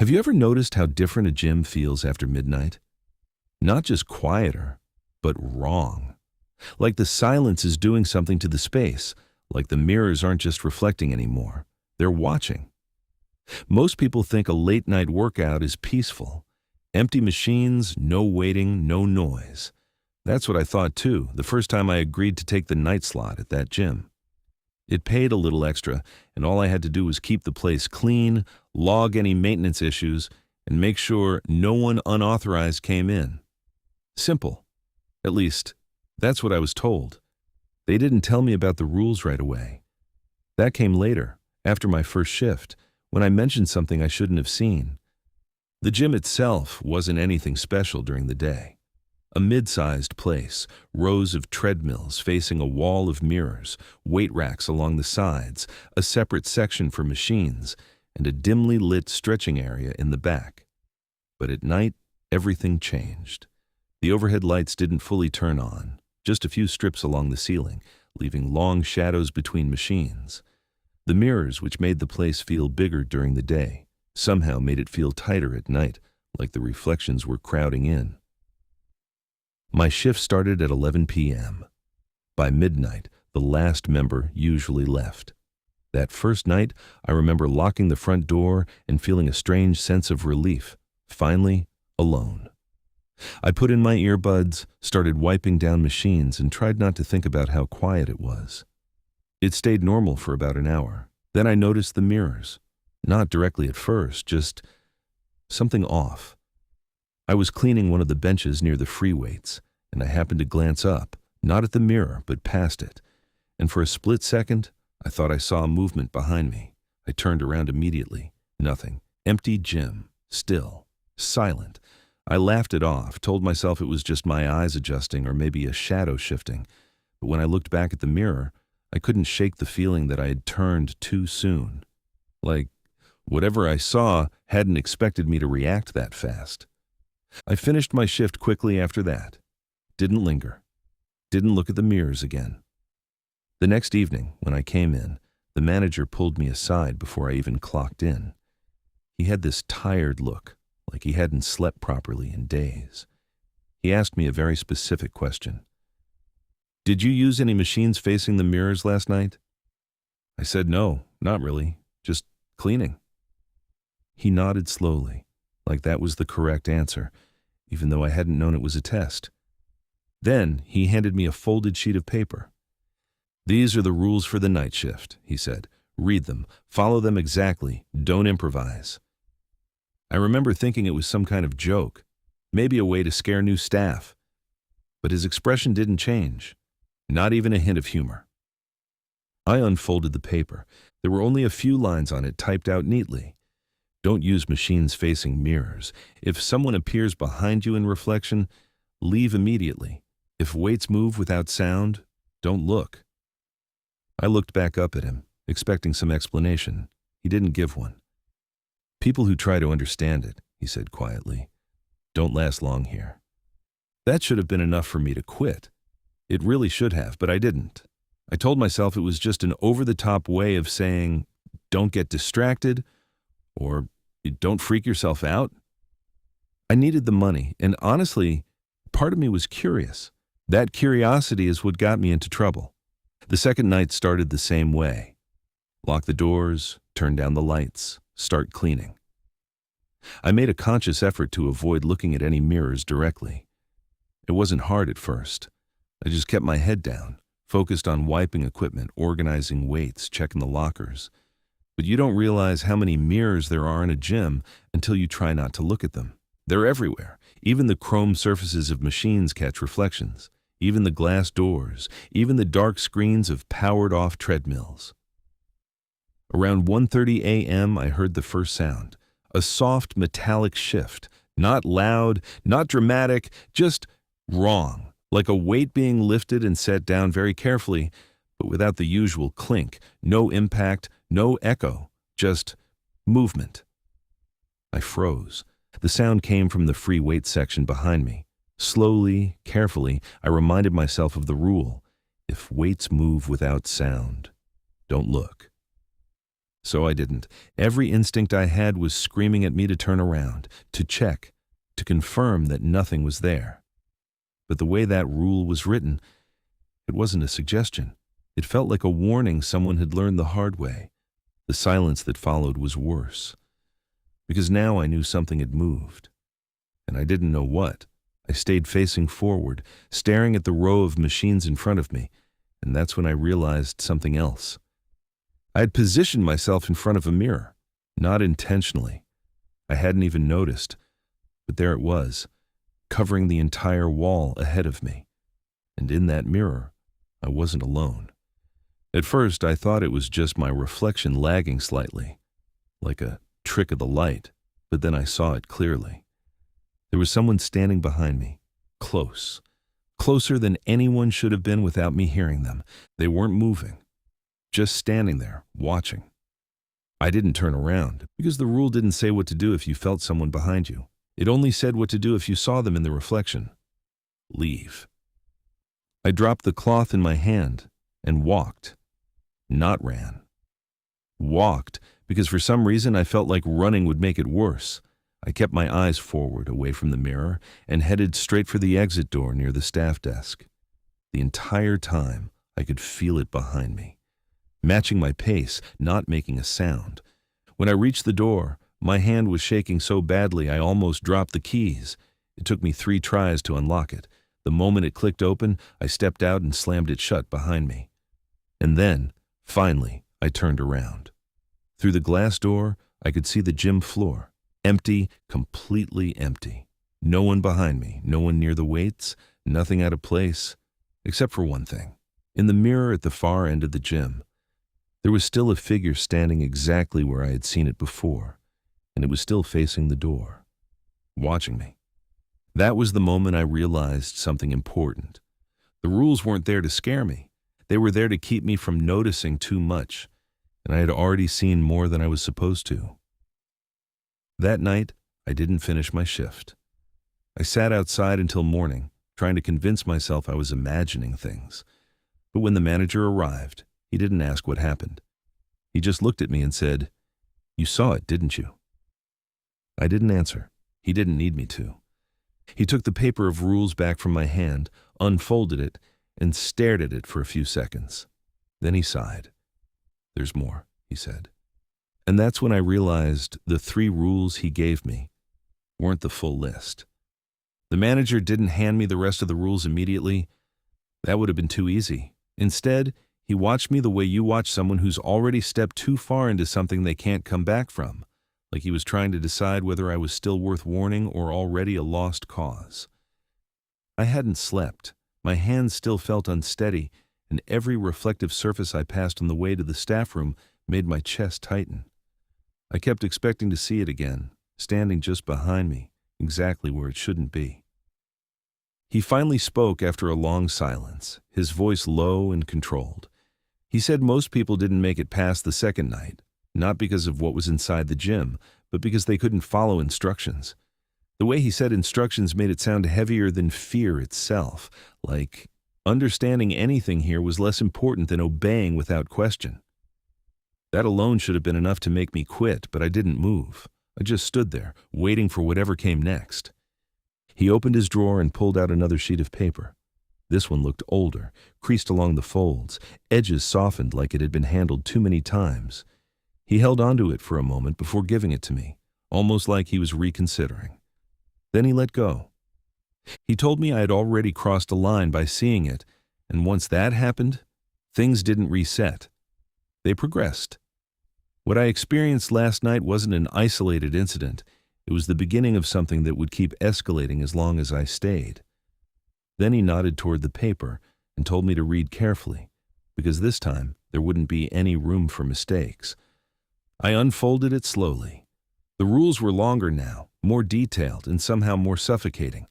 Have you ever noticed how different a gym feels after midnight? Not just quieter, but wrong. Like the silence is doing something to the space, like the mirrors aren't just reflecting anymore. They're watching. Most people think a late night workout is peaceful. Empty machines, no waiting, no noise. That's what I thought too, the first time I agreed to take the night slot at that gym. It paid a little extra, and all I had to do was keep the place clean, log any maintenance issues, and make sure no one unauthorized came in. Simple. At least, that's what I was told. They didn't tell me about the rules right away. That came later, after my first shift, when I mentioned something I shouldn't have seen. The gym itself wasn't anything special during the day. A mid-sized place, rows of treadmills facing a wall of mirrors, weight racks along the sides, a separate section for machines, and a dimly lit stretching area in the back. But at night, everything changed. The overhead lights didn't fully turn on, just a few strips along the ceiling, leaving long shadows between machines. The mirrors, which made the place feel bigger during the day, somehow made it feel tighter at night, like the reflections were crowding in. My shift started at 11 p.m. By midnight, the last member usually left. That first night, I remember locking the front door and feeling a strange sense of relief, finally alone. I put in my earbuds, started wiping down machines, and tried not to think about how quiet it was. It stayed normal for about an hour. Then I noticed the mirrors. Not directly at first, just something off. I was cleaning one of the benches near the free weights, and I happened to glance up, not at the mirror, but past it. And for a split second, I thought I saw a movement behind me. I turned around immediately. Nothing. Empty gym. Still. Silent. I laughed it off, told myself it was just my eyes adjusting or maybe a shadow shifting. But when I looked back at the mirror, I couldn't shake the feeling that I had turned too soon. Like, whatever I saw hadn't expected me to react that fast. I finished my shift quickly after that. Didn't linger. Didn't look at the mirrors again. The next evening, when I came in, the manager pulled me aside before I even clocked in. He had this tired look, like he hadn't slept properly in days. He asked me a very specific question. "Did you use any machines facing the mirrors last night?" I said no, not really, just cleaning. He nodded slowly, like that was the correct answer, even though I hadn't known it was a test. Then he handed me a folded sheet of paper. "These are the rules for the night shift," he said. "Read them, follow them exactly, don't improvise." I remember thinking it was some kind of joke, maybe a way to scare new staff. But his expression didn't change, not even a hint of humor. I unfolded the paper. There were only a few lines on it typed out neatly. Don't use machines facing mirrors. If someone appears behind you in reflection, leave immediately. If weights move without sound, don't look. I looked back up at him, expecting some explanation. He didn't give one. "People who try to understand it," he said quietly, "don't last long here." That should have been enough for me to quit. It really should have, but I didn't. I told myself it was just an over-the-top way of saying, don't get distracted, or don't freak yourself out. I needed the money, and honestly, part of me was curious. That curiosity is what got me into trouble. The second night started the same way. Lock the doors, turn down the lights, start cleaning. I made a conscious effort to avoid looking at any mirrors directly. It wasn't hard at first. I just kept my head down, focused on wiping equipment, organizing weights, checking the lockers. But you don't realize how many mirrors there are in a gym until you try not to look at them. They're everywhere. Even the chrome surfaces of machines catch reflections. Even the glass doors. Even the dark screens of powered-off treadmills. Around 1:30 a.m., I heard the first sound. A soft, metallic shift. Not loud, not dramatic, just wrong. Like a weight being lifted and set down very carefully, but without the usual clink. No impact, no echo, just movement. I froze. The sound came from the free weight section behind me. Slowly, carefully, I reminded myself of the rule. If weights move without sound, don't look. So I didn't. Every instinct I had was screaming at me to turn around, to check, to confirm that nothing was there. But the way that rule was written, it wasn't a suggestion. It felt like a warning someone had learned the hard way. The silence that followed was worse. Because now I knew something had moved. And I didn't know what. I stayed facing forward, staring at the row of machines in front of me, and that's when I realized something else. I had positioned myself in front of a mirror, not intentionally. I hadn't even noticed, but there it was, covering the entire wall ahead of me. And in that mirror, I wasn't alone. At first, I thought it was just my reflection lagging slightly, like a trick of the light, but then I saw it clearly. There was someone standing behind me, close, closer than anyone should have been without me hearing them. They weren't moving, just standing there, watching. I didn't turn around, because the rule didn't say what to do if you felt someone behind you. It only said what to do if you saw them in the reflection. Leave. I dropped the cloth in my hand and walked, not ran. Walked, because for some reason I felt like running would make it worse. I kept my eyes forward, away from the mirror, and headed straight for the exit door near the staff desk. The entire time, I could feel it behind me, matching my pace, not making a sound. When I reached the door, my hand was shaking so badly I almost dropped the keys. It took me 3 tries to unlock it. The moment it clicked open, I stepped out and slammed it shut behind me. And then, finally, I turned around. Through the glass door, I could see the gym floor. Empty, completely empty. No one behind me, no one near the weights, nothing out of place, except for one thing. In the mirror at the far end of the gym, there was still a figure standing exactly where I had seen it before, and it was still facing the door, watching me. That was the moment I realized something important. The rules weren't there to scare me. They were there to keep me from noticing too much, and I had already seen more than I was supposed to. That night, I didn't finish my shift. I sat outside until morning, trying to convince myself I was imagining things. But when the manager arrived, he didn't ask what happened. He just looked at me and said, "You saw it, didn't you?" I didn't answer. He didn't need me to. He took the paper of rules back from my hand, unfolded it, and stared at it for a few seconds. Then he sighed. "There's more," he said. And that's when I realized the 3 rules he gave me weren't the full list. The manager didn't hand me the rest of the rules immediately. That would have been too easy. Instead, he watched me the way you watch someone who's already stepped too far into something they can't come back from, like he was trying to decide whether I was still worth warning or already a lost cause. I hadn't slept. My hands still felt unsteady, and every reflective surface I passed on the way to the staff room made my chest tighten. I kept expecting to see it again, standing just behind me, exactly where it shouldn't be. He finally spoke after a long silence, his voice low and controlled. He said most people didn't make it past the second night, not because of what was inside the gym, but because they couldn't follow instructions. The way he said instructions made it sound heavier than fear itself, like understanding anything here was less important than obeying without question. That alone should have been enough to make me quit, but I didn't move. I just stood there, waiting for whatever came next. He opened his drawer and pulled out another sheet of paper. This one looked older, creased along the folds, edges softened like it had been handled too many times. He held onto it for a moment before giving it to me, almost like he was reconsidering. Then he let go. He told me I had already crossed a line by seeing it, and once that happened, things didn't reset. They progressed. What I experienced last night wasn't an isolated incident. It was the beginning of something that would keep escalating as long as I stayed. Then he nodded toward the paper and told me to read carefully, because this time there wouldn't be any room for mistakes. I unfolded it slowly. The rules were longer now, more detailed, and somehow more suffocating.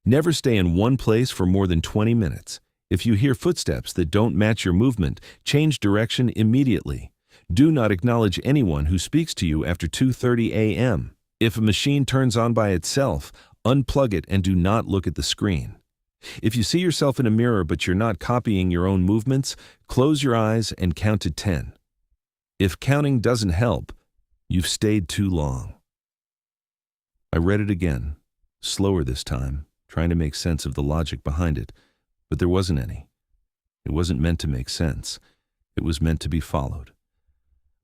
Never stay in one place for more than 20 minutes. If you hear footsteps that don't match your movement, change direction immediately. Do not acknowledge anyone who speaks to you after 2:30 a.m. If a machine turns on by itself, unplug it and do not look at the screen. If you see yourself in a mirror but you're not copying your own movements, close your eyes and count to 10. If counting doesn't help, you've stayed too long. I read it again, slower this time, trying to make sense of the logic behind it, but there wasn't any. It wasn't meant to make sense. It was meant to be followed.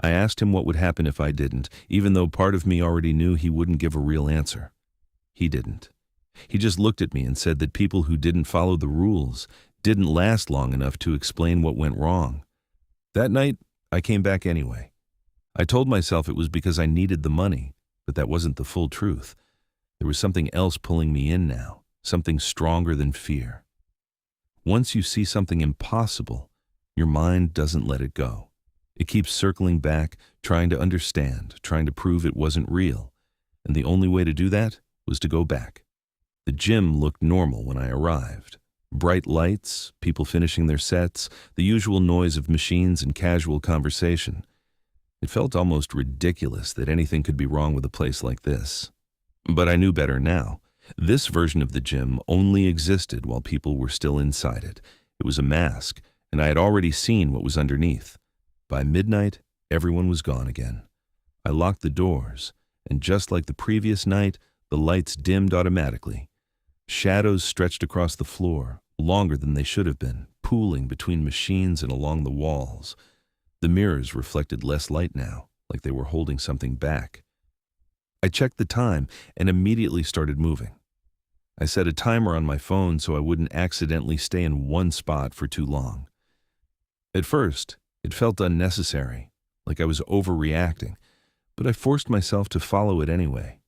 I asked him what would happen if I didn't, even though part of me already knew he wouldn't give a real answer. He didn't. He just looked at me and said that people who didn't follow the rules didn't last long enough to explain what went wrong. That night, I came back anyway. I told myself it was because I needed the money, but that wasn't the full truth. There was something else pulling me in now, something stronger than fear. Once you see something impossible, your mind doesn't let it go. It keeps circling back, trying to understand, trying to prove it wasn't real. And the only way to do that was to go back. The gym looked normal when I arrived. Bright lights, people finishing their sets, the usual noise of machines and casual conversation. It felt almost ridiculous that anything could be wrong with a place like this. But I knew better now. This version of the gym only existed while people were still inside it. It was a mask, and I had already seen what was underneath. By midnight, everyone was gone again. I locked the doors, and just like the previous night, the lights dimmed automatically. Shadows stretched across the floor, longer than they should have been, pooling between machines and along the walls. The mirrors reflected less light now, like they were holding something back. I checked the time and immediately started moving. I set a timer on my phone so I wouldn't accidentally stay in one spot for too long. At first, it felt unnecessary, like I was overreacting, but I forced myself to follow it anyway.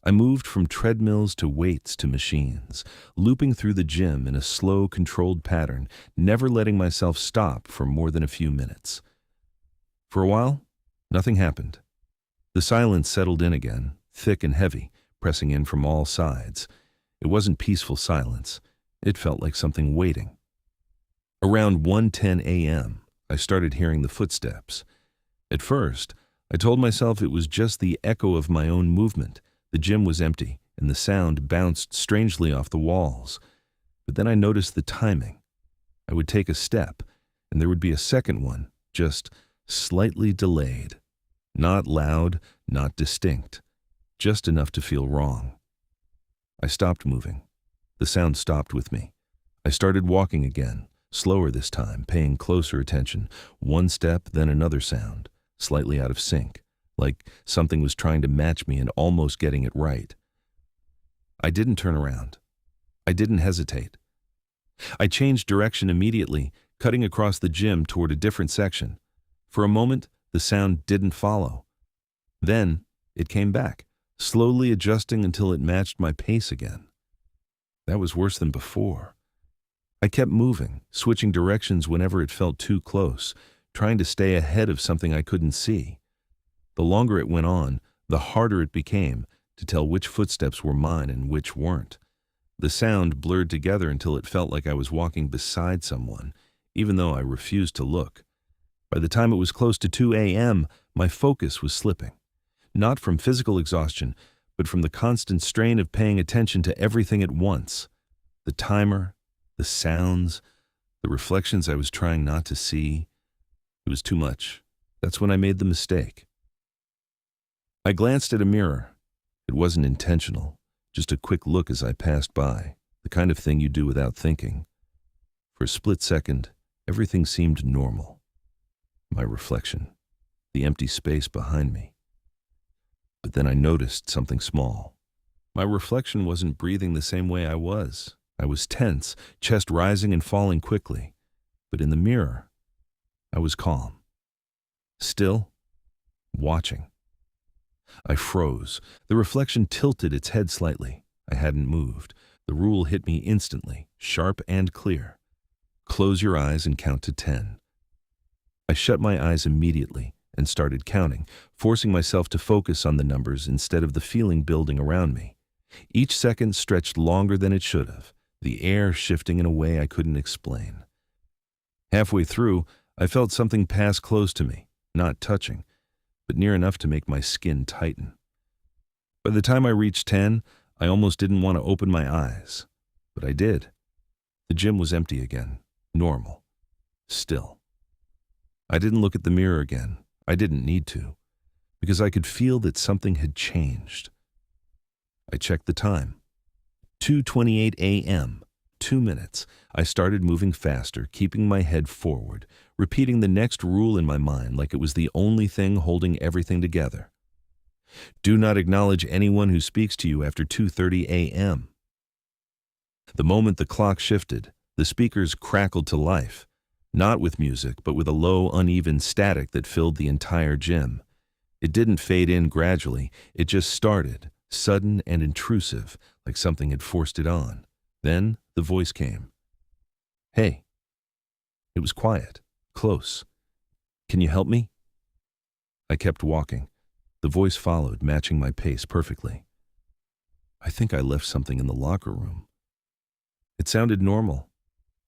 I moved from treadmills to weights to machines, looping through the gym in a slow, controlled pattern, never letting myself stop for more than a few minutes. For a while, nothing happened. The silence settled in again, thick and heavy, pressing in from all sides. It wasn't peaceful silence. It felt like something waiting. Around 1:10 a.m., I started hearing the footsteps. At first, I told myself it was just the echo of my own movement. The gym was empty, and the sound bounced strangely off the walls. But then I noticed the timing. I would take a step, and there would be a second one, just slightly delayed. Not loud, not distinct, just enough to feel wrong. I stopped moving. The sound stopped with me. I started walking again, slower this time, paying closer attention. One step, then another sound, slightly out of sync, like something was trying to match me and almost getting it right. I didn't turn around. I didn't hesitate. I changed direction immediately, cutting across the gym toward a different section. For a moment, the sound didn't follow. Then, it came back, slowly adjusting until it matched my pace again. That was worse than before. I kept moving, switching directions whenever it felt too close, trying to stay ahead of something I couldn't see. The longer it went on, the harder it became to tell which footsteps were mine and which weren't. The sound blurred together until it felt like I was walking beside someone, even though I refused to look. By the time it was close to 2 a.m., my focus was slipping. Not from physical exhaustion, but from the constant strain of paying attention to everything at once. The timer, the sounds, the reflections I was trying not to see. It was too much. That's when I made the mistake. I glanced at a mirror. It wasn't intentional, just a quick look as I passed by, the kind of thing you do without thinking. For a split second, everything seemed normal. My reflection, the empty space behind me. But then I noticed something small. My reflection wasn't breathing the same way I was. I was tense, chest rising and falling quickly. But in the mirror, I was calm. Still, watching. I froze. The reflection tilted its head slightly. I hadn't moved. The rule hit me instantly, sharp and clear. Close your eyes and count to 10. I shut my eyes immediately and started counting, forcing myself to focus on the numbers instead of the feeling building around me. Each second stretched longer than it should have, the air shifting in a way I couldn't explain. Halfway through, I felt something pass close to me, not touching, but near enough to make my skin tighten. By the time I reached 10, I almost didn't want to open my eyes, but I did. The gym was empty again, normal, still. I didn't look at the mirror again. I didn't need to, because I could feel that something had changed. I checked the time. 2:28 a.m. 2 minutes. I started moving faster, keeping my head forward, repeating the next rule in my mind like it was the only thing holding everything together. Do not acknowledge anyone who speaks to you after 2:30 a.m. The moment the clock shifted, the speakers crackled to life, not with music, but with a low, uneven static that filled the entire gym. It didn't fade in gradually, it just started, sudden and intrusive, like something had forced it on. Then the voice came. Hey. It was quiet, close. Can you help me? I kept walking. The voice followed, matching my pace perfectly. I think I left something in the locker room. It sounded normal,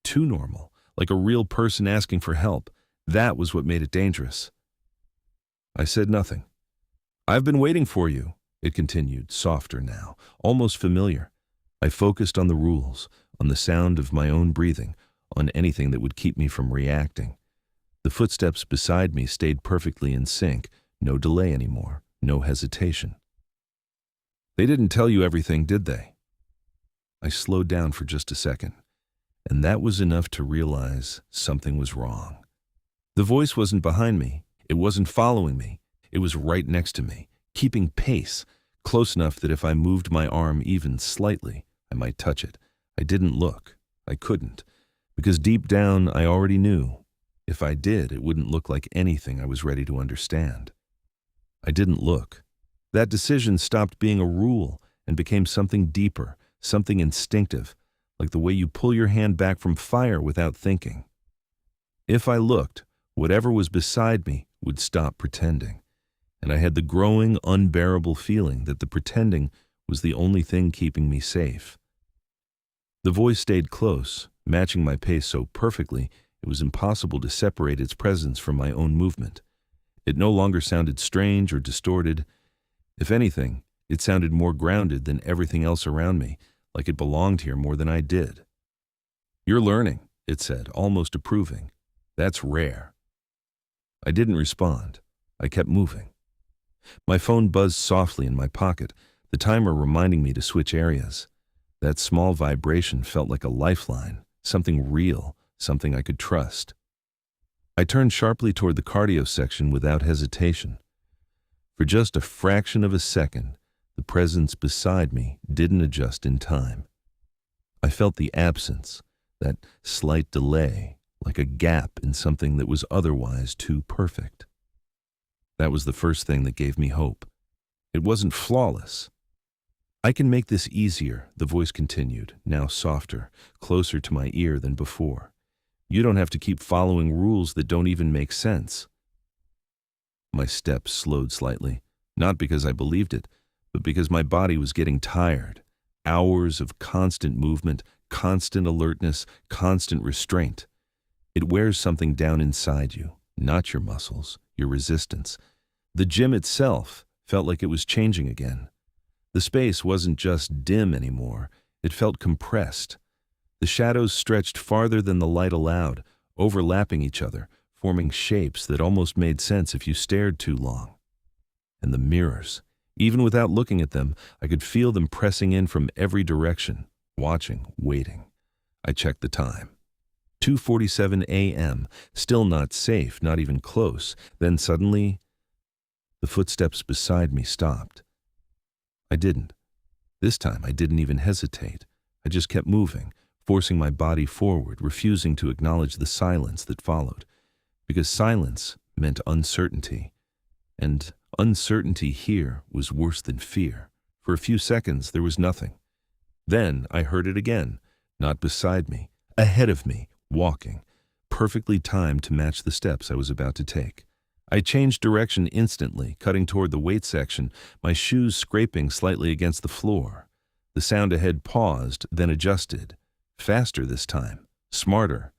too normal, like a real person asking for help. That was what made it dangerous. I said nothing. I've been waiting for you, it continued, softer now, almost familiar. I focused on the rules, on the sound of my own breathing, on anything that would keep me from reacting. The footsteps beside me stayed perfectly in sync, no delay anymore, no hesitation. They didn't tell you everything, did they? I slowed down for just a second, and that was enough to realize something was wrong. The voice wasn't behind me, it wasn't following me, it was right next to me, keeping pace, close enough that if I moved my arm even slightly, I might touch it. I didn't look. I couldn't, because deep down I already knew. If I did, it wouldn't look like anything I was ready to understand. I didn't look. That decision stopped being a rule and became something deeper, something instinctive, like the way you pull your hand back from fire without thinking. If I looked, whatever was beside me would stop pretending, and I had the growing, unbearable feeling that the pretending was the only thing keeping me safe. The voice stayed close, matching my pace so perfectly it was impossible to separate its presence from my own movement. It no longer sounded strange or distorted. If anything, it sounded more grounded than everything else around me, like it belonged here more than I did. You're learning, it said, almost approving. That's rare. I didn't respond. I kept moving. My phone buzzed softly in my pocket, the timer reminding me to switch areas. That small vibration felt like a lifeline, something real, something I could trust. I turned sharply toward the cardio section without hesitation. For just a fraction of a second, the presence beside me didn't adjust in time. I felt the absence, that slight delay, like a gap in something that was otherwise too perfect. That was the first thing that gave me hope. It wasn't flawless. I can make this easier, the voice continued, now softer, closer to my ear than before. You don't have to keep following rules that don't even make sense. My steps slowed slightly, not because I believed it, but because my body was getting tired. Hours of constant movement, constant alertness, constant restraint. It wears something down inside you, not your muscles, your resistance. The gym itself felt like it was changing again. The space wasn't just dim anymore, it felt compressed. The shadows stretched farther than the light allowed, overlapping each other, forming shapes that almost made sense if you stared too long. And the mirrors, even without looking at them, I could feel them pressing in from every direction, watching, waiting. I checked the time. 2:47 a.m., still not safe, not even close. Then suddenly, the footsteps beside me stopped. I didn't. This time I didn't even hesitate. I just kept moving, forcing my body forward, refusing to acknowledge the silence that followed. Because silence meant uncertainty. And uncertainty here was worse than fear. For a few seconds there was nothing. Then I heard it again, not beside me, ahead of me, walking, perfectly timed to match the steps I was about to take. I changed direction instantly, cutting toward the weight section, my shoes scraping slightly against the floor. The sound ahead paused, then adjusted. Faster this time, smarter.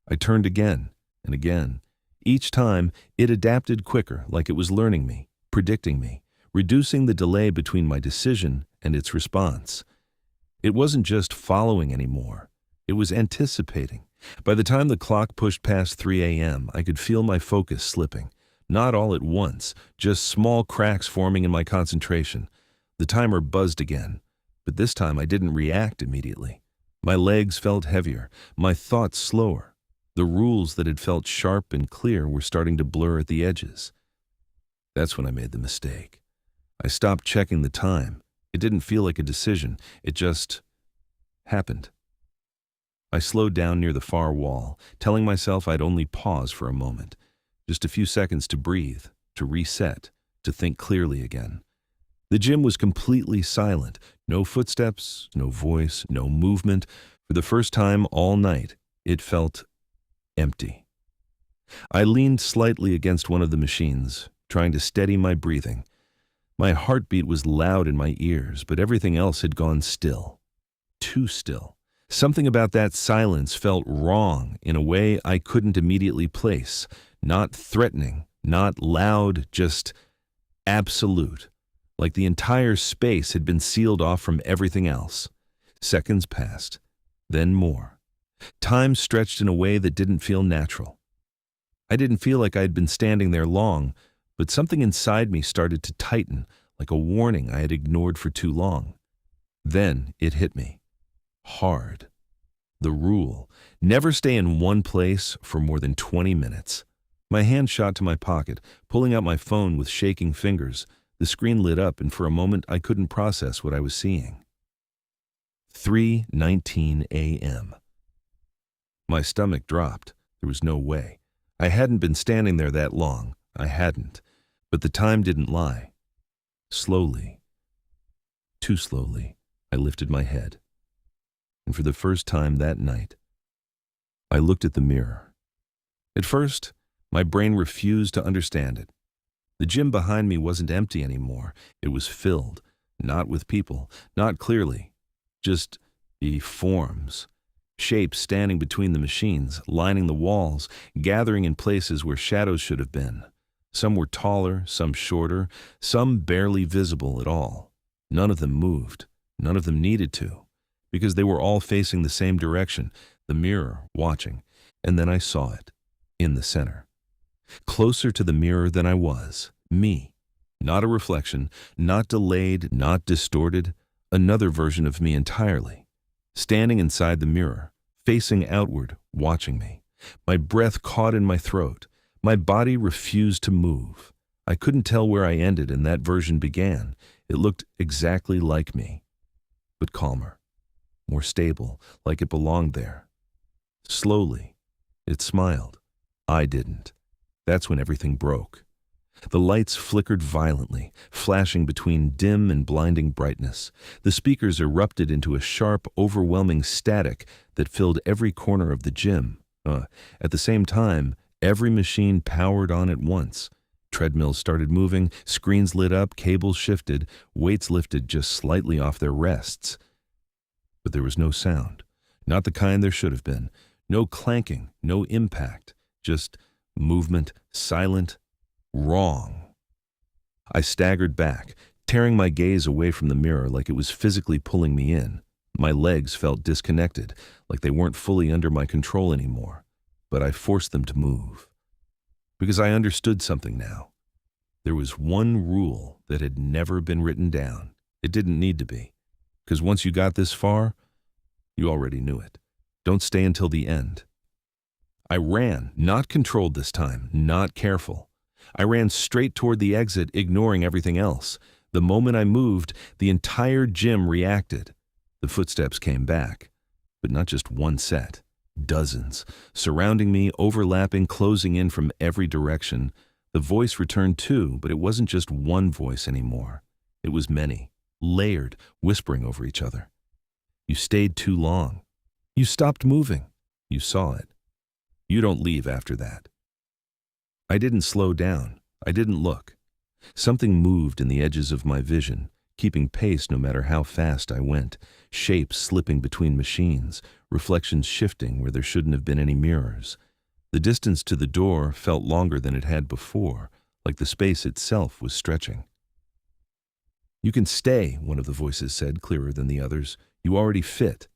I turned again and again. Each time, it adapted quicker, like it was learning me, predicting me, reducing the delay between my decision and its response. It wasn't just following anymore. It was anticipating, By the time the clock pushed past 3 a.m., I could feel my focus slipping. Not all at once, just small cracks forming in my concentration. The timer buzzed again, but this time I didn't react immediately. My legs felt heavier, my thoughts slower. The rules that had felt sharp and clear were starting to blur at the edges. That's when I made the mistake. I stopped checking the time. It didn't feel like a decision. It just happened. I slowed down near the far wall, telling myself I'd only pause for a moment. Just a few seconds to breathe, to reset, to think clearly again. The gym was completely silent. No footsteps, no voice, no movement. For the first time all night, it felt empty. I leaned slightly against one of the machines, trying to steady my breathing. My heartbeat was loud in my ears, but everything else had gone still. Too still. Something about that silence felt wrong in a way I couldn't immediately place. Not threatening, not loud, just absolute. Like the entire space had been sealed off from everything else. Seconds passed, then more. Time stretched in a way that didn't feel natural. I didn't feel like I had been standing there long, but something inside me started to tighten, like a warning I had ignored for too long. Then it hit me. Hard. The rule: never stay in one place for more than 20 minutes. My hand shot to my pocket, pulling out my phone with shaking fingers. The screen lit up, and for a moment I couldn't process what I was seeing. 3:19 a.m. My stomach dropped. There was no way. I hadn't been standing there that long. I hadn't. But the time didn't lie. Slowly, too slowly, I lifted my head. And for the first time that night, I looked at the mirror. At first, my brain refused to understand it. The gym behind me wasn't empty anymore. It was filled, not with people, not clearly, just the forms. Shapes standing between the machines, lining the walls, gathering in places where shadows should have been. Some were taller, some shorter, some barely visible at all. None of them moved. None of them needed to, because they were all facing the same direction, the mirror, watching. And then I saw it, in the center. Closer to the mirror than I was, me. Not a reflection, not delayed, not distorted, another version of me entirely. Standing inside the mirror, facing outward, watching me. My breath caught in my throat. My body refused to move. I couldn't tell where I ended and that version began. It looked exactly like me, but calmer, more stable, like it belonged there. Slowly, it smiled. I didn't. That's when everything broke. The lights flickered violently, flashing between dim and blinding brightness. The speakers erupted into a sharp, overwhelming static that filled every corner of the gym. At the same time, every machine powered on at once. Treadmills started moving, screens lit up, cables shifted, weights lifted just slightly off their rests. But there was no sound, not the kind there should have been. No clanking, no impact, just movement, silent, wrong. I staggered back, tearing my gaze away from the mirror like it was physically pulling me in. My legs felt disconnected, like they weren't fully under my control anymore. But I forced them to move. Because I understood something now. There was one rule that had never been written down. It didn't need to be. Because once you got this far, you already knew it. Don't stay until the end. I ran, not controlled this time, not careful. I ran straight toward the exit, ignoring everything else. The moment I moved, the entire gym reacted. The footsteps came back, but not just one set. Dozens, surrounding me, overlapping, closing in from every direction. The voice returned too, but it wasn't just one voice anymore. It was many, layered, whispering over each other. You stayed too long. You stopped moving. You saw it. You don't leave after that. I didn't slow down. I didn't look. Something moved in the edges of my vision, keeping pace no matter how fast I went. Shapes slipping between machines, reflections shifting where there shouldn't have been any mirrors. The distance to the door felt longer than it had before, like the space itself was stretching. You can stay, one of the voices said, clearer than the others. You already fit.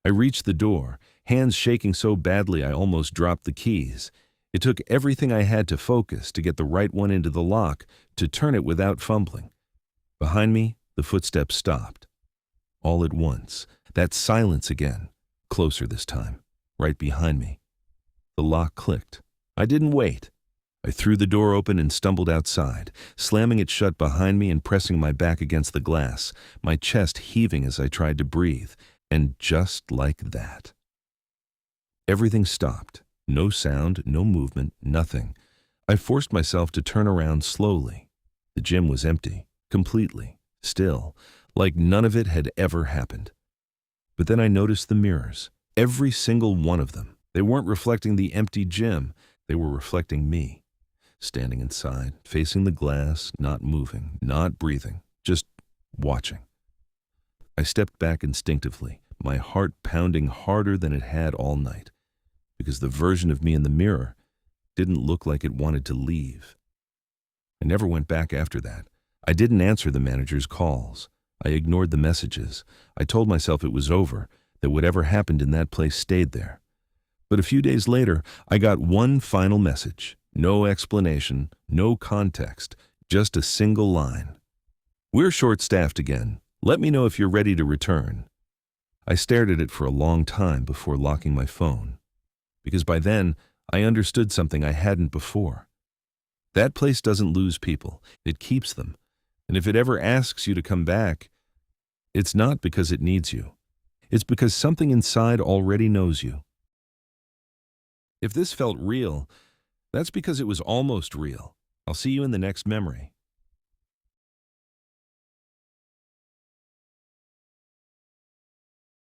I reached the door, hands shaking so badly I almost dropped the keys. It took everything I had to focus, to get the right one into the lock, to turn it without fumbling. Behind me, the footsteps stopped. All at once, that silence again, closer this time, right behind me. The lock clicked. I didn't wait. I threw the door open and stumbled outside, slamming it shut behind me and pressing my back against the glass, my chest heaving as I tried to breathe. And just like that, everything stopped. No sound, no movement, nothing. I forced myself to turn around slowly. The gym was empty, completely, still, like none of it had ever happened. But then I noticed the mirrors, every single one of them. They weren't reflecting the empty gym, they were reflecting me. Standing inside, facing the glass, not moving, not breathing, just watching. I stepped back instinctively, my heart pounding harder than it had all night, because the version of me in the mirror didn't look like it wanted to leave. I never went back after that. I didn't answer the manager's calls. I ignored the messages. I told myself it was over, that whatever happened in that place stayed there. But a few days later, I got one final message. No explanation, no context, just a single line. "We're short-staffed again. Let me know if you're ready to return." I stared at it for a long time before locking my phone, because by then I understood something I hadn't before. That place doesn't lose people, it keeps them. And if it ever asks you to come back, it's not because it needs you. It's because something inside already knows you. If this felt real, that's because it was almost real. I'll see you in the next memory.